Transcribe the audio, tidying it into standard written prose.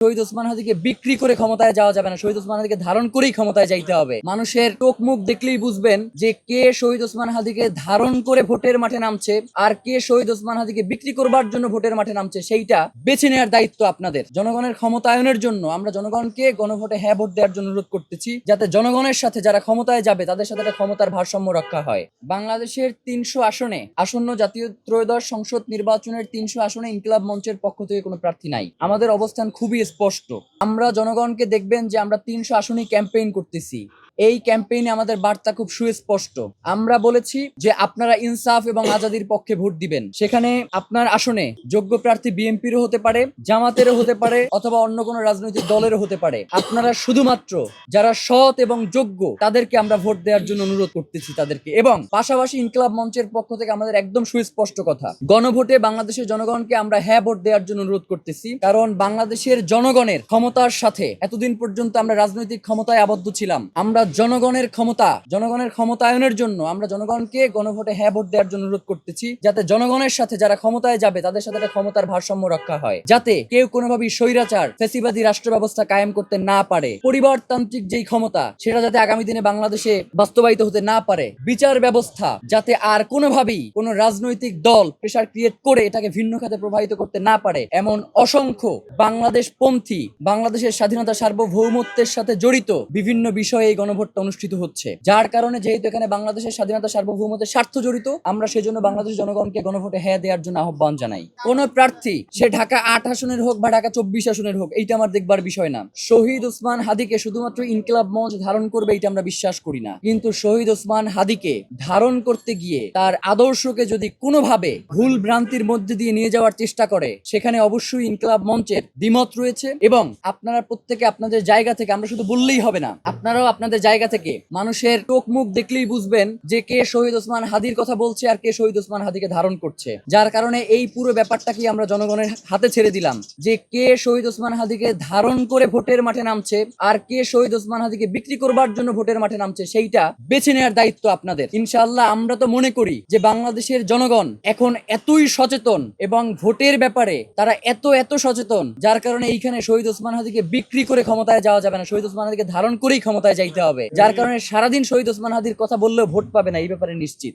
শহীদ ওসমান হাদিকে বিক্রি করে ক্ষমতায় যাওয়া যাবে না, শহীদ ওসমান হাদিকে ধারণ করেই ক্ষমতায় যাইতে হবে। মানুষের চোখ মুখ দেখলেই বুঝবেন যে কে শহীদ ওসমান হাদিকে ধারণ করে ভোটের মাঠে নামছে আর কে শহীদ ওসমান হাদিকে বিক্রি করবার জন্য ভোটের মাঠে নামছে, সেইটা বেছে নেওয়ার দায়িত্ব আপনাদের। জনগণের ক্ষমতায়নের জন্য আমরা জনগণকে গণভোটে হ্যাঁ ভোট দেওয়ার জন্য অনুরোধ করতেছি, যাতে জনগণের সাথে যারা ক্ষমতায় যাবে তাদের সাথে একটা ক্ষমতার ভারসাম্য রক্ষা হয়। বাংলাদেশের 300 আসনে আসন্ন জাতীয় ত্রয়োদশ সংসদ নির্বাচনের 300 আসনে ইনকিলাব মঞ্চের পক্ষ থেকে কোনো প্রার্থী নাই। আমাদের অবস্থান খুবই স্পষ্ট। আমরা জনগণকে দেখবেন যে আমরা 300 আসনেই ক্যাম্পেইন করতেছি। এই ক্যাম্পেইনে আমাদের বার্তা খুব সুস্পষ্ট। আমরা বলেছি যে আপনারা ইনসাফ এবং আজাদির পক্ষে ভোট দিবেন। সেখানে আপনার আসনে যোগ্য প্রার্থী বিএনপিরও হতে পারে, জামাতেরও হতে পারে, অথবা অন্য কোনো রাজনৈতিক দলেরও হতে পারে। আপনারা শুধুমাত্র যারা সৎ এবং যোগ্য তাদেরকে আমরা ভোট দেওয়ার জন্য অনুরোধ করতেছি তাদেরকে। এবং পাশাপাশি ইনকিলাব মঞ্চের পক্ষ থেকে আমাদের একদম সুস্পষ্ট কথা, গণভোটে বাংলাদেশের জনগণকে আমরা হ্যাঁ ভোট দেওয়ার জন্য অনুরোধ করতেছি। কারণ বাংলাদেশের জনগণের ক্ষমতার সাথে এতদিন পর্যন্ত আমরা রাজনৈতিক ক্ষমতায় আবদ্ধ ছিলাম। আমরা জনগণের ক্ষমতায়নের জন্য আমরা জনগণকে গণভোটে হ্যাঁ ভোট দেওয়ার জন্য অনুরোধ করতেছি, যাতে জনগণের সাথে যারা ক্ষমতায় যাবে তাদের সাথে একটা ক্ষমতার ভারসাম্য রক্ষা হয়, যাতে কেউ কোনোভাবেই স্বৈরাচার ফ্যাসিবাদী রাষ্ট্র ব্যবস্থা কায়েম করতে না পারে। পরিবারতান্ত্রিক যেই ক্ষমতা সেটা যাতে আগামী দিনে বাংলাদেশে বাস্তবায়িত হতে না পারে। বিচার ব্যবস্থা যাতে আর কোনোভাবেই কোনো রাজনৈতিক দল প্রেসার ক্রিয়েট করে এটাকে ভিন্ন খাতে প্রভাবিত করতে না পারে, এমন অসংখ্য বাংলাদেশ পন্থী, বাংলাদেশের স্বাধীনতা সার্বভৌমত্বের সাথে জড়িত বিভিন্ন বিষয়ে এই গণভোটটা অনুষ্ঠিত হচ্ছে। যার কারণে যেহেতু এখানে বাংলাদেশের স্বাধীনতা সার্বভৌমত্বের স্বার্থ জড়িত, আমরা সেজন্য বাংলাদেশের জনগণকে গণভোটে হ্যাঁ দেওয়ার জন্য আহ্বান জানাই। কোন প্রার্থী সে ঢাকা 8 আসনের হোক বা ঢাকা 24 আসনের হোক, এইটা আমার দেখবার বিষয় না। শহীদ ওসমান হাদিকে শুধুমাত্র ইনকিলাব মঞ্চ ধারণ করবে এটা আমরা বিশ্বাস করি না, কিন্তু শহীদ ওসমান হাদিকে ধারণ করতে গিয়ে তার আদর্শকে যদি কোনোভাবে ভুল ভ্রান্তির মধ্যে দিয়ে নিয়ে যাওয়ার চেষ্টা করে, সেখানে অবশ্যই ইনকিলাব মঞ্চের দ্বিমত রয়েছে। এবং আপনারা প্রত্যেকে আপনাদের জায়গা থেকে, আমরা শুধু বললেই হবে না, আপনারাও আপনাদের জায়গা থেকে মানুষের চোখ মুখ দেখলেই বুঝবেন যে কে শহীদ ওসমান হাদির কথা বলছে আর কে শহীদ ওসমান হাদিকে ধারণ করছে। যার কারণে এই পুরো ব্যাপারটাকে আমরা জনগণের হাতে ছেড়ে দিলাম, যে কে শহীদ ওসমান হাদিকে ধারণ করে ভোটের মাঠে নামছে আর কে শহীদ ওসমান হাদিকে বিক্রি করবার জন্য ভোটের মাঠে নামছে, সেইটা বেছে নেওয়ার দায়িত্ব আপনাদের। ইনশাআল্লাহ আমরা তো মনে করি যে বাংলাদেশের জনগণ এখন এতই সচেতন এবং ভোটের ব্যাপারে তারা এত সচেতন, যার কারণে এইখানে শহীদ ওসমান হাদিকে বিক্রি করে ক্ষমতায় যাওয়া যাবে না, শহীদ ওসমান হাদিকে ধারণ করেই ক্ষমতায় যাইতে হবে। যার কারণে সারাদিন শহীদ ওসমান হাদির কথা বললেও ভোট পাবে না, এই ব্যাপারে নিশ্চিত।